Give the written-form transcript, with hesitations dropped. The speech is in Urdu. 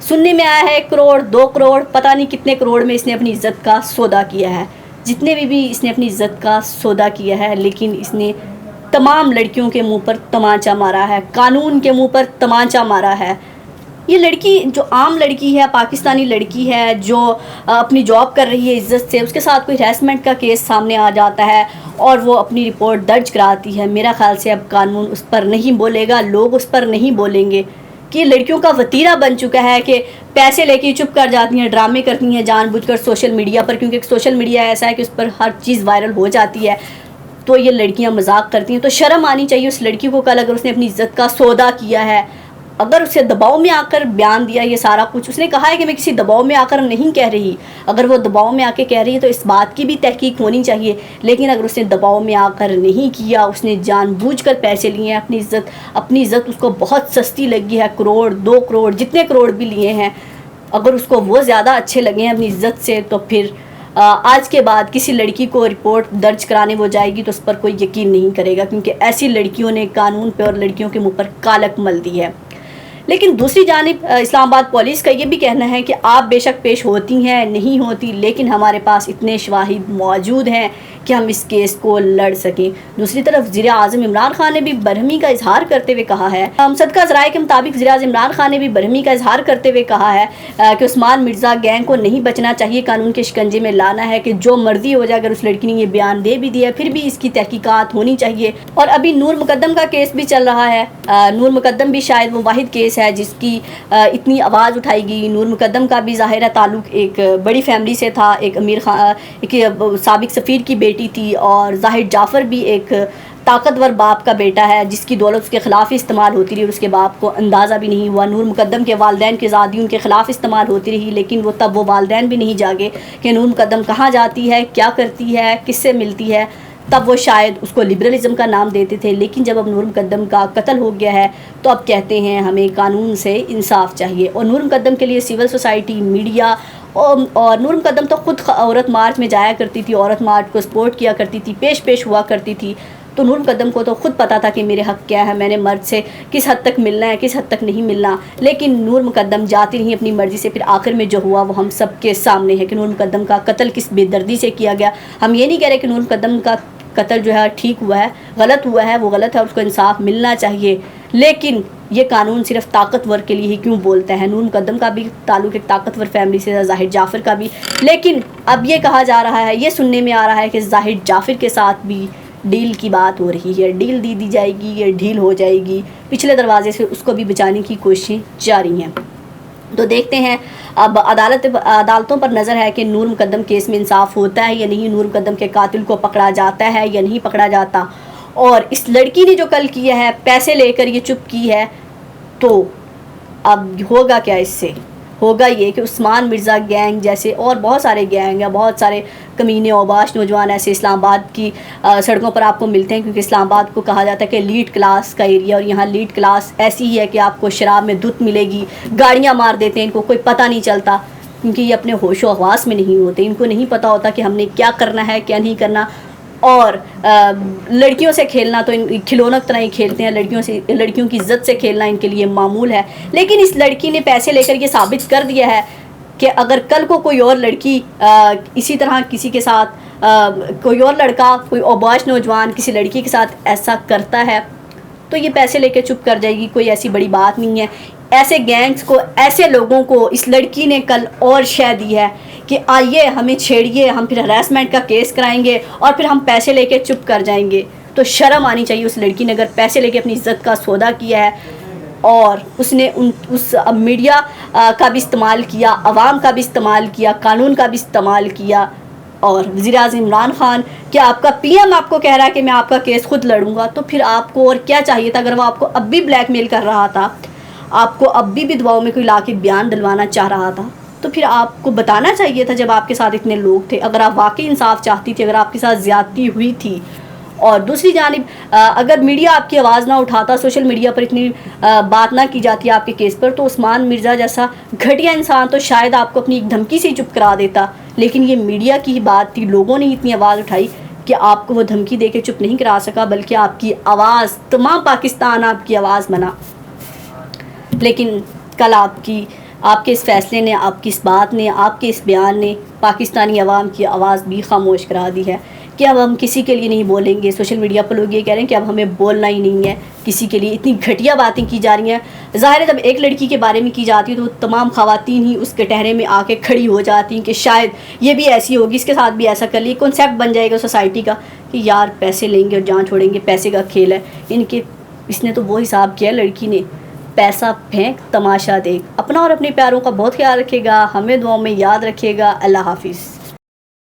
سننے میں آیا ہے 1 کروڑ 2 کروڑ پتہ نہیں کتنے کروڑ میں اس نے اپنی عزت کا سودا کیا ہے. جتنے بھی اس نے اپنی عزت کا سودا کیا ہے، لیکن اس نے تمام لڑکیوں کے منہ پر تمانچہ مارا ہے، قانون کے منہ پر تمانچہ مارا ہے. یہ لڑکی جو عام لڑکی ہے، پاکستانی لڑکی ہے، جو اپنی جاب کر رہی ہے عزت سے، اس کے ساتھ کوئی ہراسمنٹ کا کیس سامنے آ جاتا ہے اور وہ اپنی رپورٹ درج کراتی ہے. میرا خیال سے اب قانون اس پر نہیں بولے گا، لوگ اس پر نہیں بولیں گے کہ لڑکیوں کا وتیرہ بن چکا ہے کہ پیسے لے کے چپ کر جاتی ہیں، ڈرامے کرتی ہیں جان بوجھ کر سوشل میڈیا پر، کیونکہ سوشل میڈیا ایسا ہے کہ اس پر ہر چیز وائرل ہو جاتی ہے. تو یہ لڑکیاں مذاق کرتی ہیں. تو شرم آنی چاہیے اس لڑکی کو. کل اگر اس نے اپنی عزت کا سودا کیا ہے، اگر اسے دباؤ میں آ کر بیان دیا یہ سارا کچھ، اس نے کہا ہے کہ میں کسی دباؤ میں آ کر نہیں کہہ رہی، اگر وہ دباؤ میں آ کے کہہ رہی ہے تو اس بات کی بھی تحقیق ہونی چاہیے. لیکن اگر اس نے دباؤ میں آ کر نہیں کیا، اس نے جان بوجھ کر پیسے لیے ہیں، اپنی عزت اس کو بہت سستی لگی ہے، 1 کروڑ 2 کروڑ جتنے کروڑ بھی لیے ہیں، اگر اس کو وہ زیادہ اچھے لگے ہیں اپنی عزت سے، تو پھر آج کے بعد کسی لڑکی کو رپورٹ درج کرانے وہ جائے گی تو اس پر کوئی یقین نہیں کرے گا، کیونکہ ایسی لڑکیوں نے قانون پہ اور لڑکیوں کے منہ پر کالک مل دی ہے. لیکن دوسری جانب اسلام آباد پولیس کا یہ بھی کہنا ہے کہ آپ بے شک پیش ہوتی ہیں، نہیں ہوتی، لیکن ہمارے پاس اتنے شواہد موجود ہیں کہ ہم اس کیس کو لڑ سکیں. دوسری طرف وزیر اعظم عمران خان نے بھی برہمی کا اظہار کرتے ہوئے کہا ہے، صدقہ ذرائع کے مطابق وزیر اعظم عمران خان نے بھی برہمی کا اظہار کرتے ہوئے کہا ہے کہ عثمان مرزا گینگ کو نہیں بچنا چاہیے، قانون کے شکنجے میں لانا ہے، کہ جو مرضی ہو جائے. اگر اس لڑکی نے یہ بیان دے بھی دیا پھر بھی اس کی تحقیقات ہونی چاہیے. اور ابھی نور مقدم کا کیس بھی چل رہا ہے. نور مقدم بھی شاید وہ واحد کیس ہے جس کی اتنی آواز اٹھائی گئی. نور مقدم کا بھی ظاہر ہے تعلق ایک بڑی فیملی سے تھا، ایک امیر خان، ایک سابق سفیر کی بیٹی تھی، اور زاہد جعفر بھی ایک طاقتور باپ کا بیٹا ہے جس کی دولت اس کے خلاف استعمال ہوتی رہی اور اس کے باپ کو اندازہ بھی نہیں ہوا. نور مقدم کے والدین کی آزادی ان کے خلاف استعمال ہوتی رہی، لیکن وہ والدین بھی نہیں جاگے کہ نور مقدم کہاں جاتی ہے، کیا کرتی ہے، کس سے ملتی ہے. تب وہ شاید اس کو لبرلزم کا نام دیتے تھے، لیکن جب اب نور مقدم کا قتل ہو گیا ہے تو اب کہتے ہیں ہمیں قانون سے انصاف چاہیے. اور نور مقدم کے لیے سول سوسائٹی، میڈیا اور نور مقدم تو خود عورت مارچ میں جایا کرتی تھی، عورت مارچ کو سپورٹ کیا کرتی تھی، پیش ہوا کرتی تھی. تو نور مقدم کو تو خود پتا تھا کہ میرے حق کیا ہے، میں نے مرد سے کس حد تک ملنا ہے، کس حد تک نہیں ملنا. لیکن نور مقدم جاتی نہیں اپنی مرضی سے. پھر آخر میں جو ہوا وہ ہم سب کے سامنے ہے کہ نور مقدم کا قتل کس بے دردی سے کیا گیا. ہم یہ نہیں کہہ رہے کہ نور مقدم کا قتل جو ہے ٹھیک ہوا ہے، غلط ہوا ہے، وہ غلط ہے، اس کو انصاف ملنا چاہیے. لیکن یہ قانون صرف طاقتور کے لیے ہی کیوں بولتا ہے؟ نور مقدم کا بھی تعلق ایک طاقتور فیملی سے ہے، زاہد جعفر کا بھی. لیکن اب یہ کہا جا رہا ہے، یہ سننے میں آ رہا ہے کہ زاہد جعفر کے ساتھ بھی ڈیل کی بات ہو رہی ہے، ڈیل دی جائے گی، یہ ڈیل ہو جائے گی. پچھلے دروازے سے اس کو بھی بچانے کی کوششیں جاری ہیں. تو دیکھتے ہیں اب عدالتوں پر نظر ہے کہ نور مقدم کیس میں انصاف ہوتا ہے یا نہیں، نور مقدم کے قاتل کو پکڑا جاتا ہے یا نہیں پکڑا جاتا. اور اس لڑکی نے جو کل کیا ہے، پیسے لے کر یہ چپ کی ہے، تو اب ہوگا کیا؟ اس سے ہوگا یہ کہ عثمان مرزا گینگ جیسے اور بہت سارے گینگ ہیں، بہت سارے کمینے اوباش نوجوان ایسے اسلام آباد کی سڑکوں پر آپ کو ملتے ہیں، کیونکہ اسلام آباد کو کہا جاتا ہے کہ لیڈ کلاس کا ایریا، اور یہاں لیڈ کلاس ایسی ہی ہے کہ آپ کو شراب میں دھت ملے گی، گاڑیاں مار دیتے ہیں، ان کو کوئی پتہ نہیں چلتا کیونکہ یہ اپنے ہوش و حواس میں نہیں ہوتے. ان کو نہیں پتہ ہوتا کہ ہم نے کیا کرنا ہے، کیا نہیں کرنا. اور لڑکیوں سے کھیلنا تو کھلونوں کی طرح ہی کھیلتے ہیں، لڑکیوں کی عزت سے کھیلنا ان کے لیے معمول ہے. لیکن اس لڑکی نے پیسے لے کر یہ ثابت کر دیا ہے کہ اگر کل کو کوئی اور لڑکی اسی طرح کسی کے ساتھ کوئی اور لڑکا، کوئی اوباش نوجوان کسی لڑکی کے ساتھ ایسا کرتا ہے تو یہ پیسے لے کے چپ کر جائے گی، کوئی ایسی بڑی بات نہیں ہے. ایسے گینگز کو، ایسے لوگوں کو اس لڑکی نے کل اور شے دی ہے کہ آئیے ہمیں چھیڑیے، ہم پھر ہراسمنٹ کا کیس کرائیں گے اور پھر ہم پیسے لے کے چپ کر جائیں گے. تو شرم آنی چاہیے اس لڑکی نے، اگر پیسے لے کے اپنی عزت کا سودا کیا ہے اور اس نے اس میڈیا کا بھی استعمال کیا، عوام کا بھی استعمال کیا، قانون کا بھی استعمال کیا. اور وزیر اعظم عمران خان، کیا آپ کا پی ایم آپ کو کہہ رہا ہے کہ میں آپ کا کیس خود لڑوں گا؟ تو پھر آپ کو اور کیا چاہیے تھا؟ اگر وہ آپ کو اب بھی بلیک میل کر رہا تھا، آپ کو اب بھی دباؤ میں کوئی لا کے بیان دلوانا چاہ رہا تھا، تو پھر آپ کو بتانا چاہیے تھا جب آپ کے ساتھ اتنے لوگ تھے. اگر آپ واقعی انصاف چاہتی تھی، اگر آپ کے ساتھ زیادتی ہوئی تھی. اور دوسری جانب اگر میڈیا آپ کی آواز نہ اٹھاتا، سوشل میڈیا پر اتنی بات نہ کی جاتی آپ کے کیس پر، تو عثمان مرزا جیسا گھٹیا انسان تو شاید آپ کو اپنی ایک دھمکی سے ہی چپ کرا دیتا. لیکن یہ میڈیا کی ہی بات تھی، لوگوں نے اتنی آواز اٹھائی کہ آپ کو وہ دھمکی دے کے چپ نہیں کرا سکا، بلکہ آپ کی آواز، تمام پاکستان آپ کی آواز بنا. لیکن کل آپ کی آپ کے اس فیصلے نے، آپ کی اس بات نے، آپ کے اس بیان نے پاکستانی عوام کی آواز بھی خاموش کرا دی ہے کہ اب ہم کسی کے لیے نہیں بولیں گے۔ سوشل میڈیا پر لوگ یہ کہہ رہے ہیں کہ اب ہمیں بولنا ہی نہیں ہے کسی کے لیے۔ اتنی گھٹیا باتیں کی جا رہی ہیں۔ ظاہر ہے جب ایک لڑکی کے بارے میں کی جاتی ہے تو تمام خواتین ہی اس کٹہرے میں آ کے کھڑی ہو جاتی ہیں کہ شاید یہ بھی ایسی ہوگی، اس کے ساتھ بھی ایسا کر لی۔ کنسیپٹ بن جائے گا سوسائٹی کا کہ یار پیسے لیں گے اور جان چھوڑیں گے، پیسے کا کھیل ہے ان کے۔ اس نے تو وہ حساب کیا لڑکی نے، پیسہ پھینک تماشا دیکھ۔ اپنا اور اپنے پیاروں کا بہت خیال رکھے گا، ہمیں دعاؤں میں یاد رکھے گا۔ اللہ حافظ۔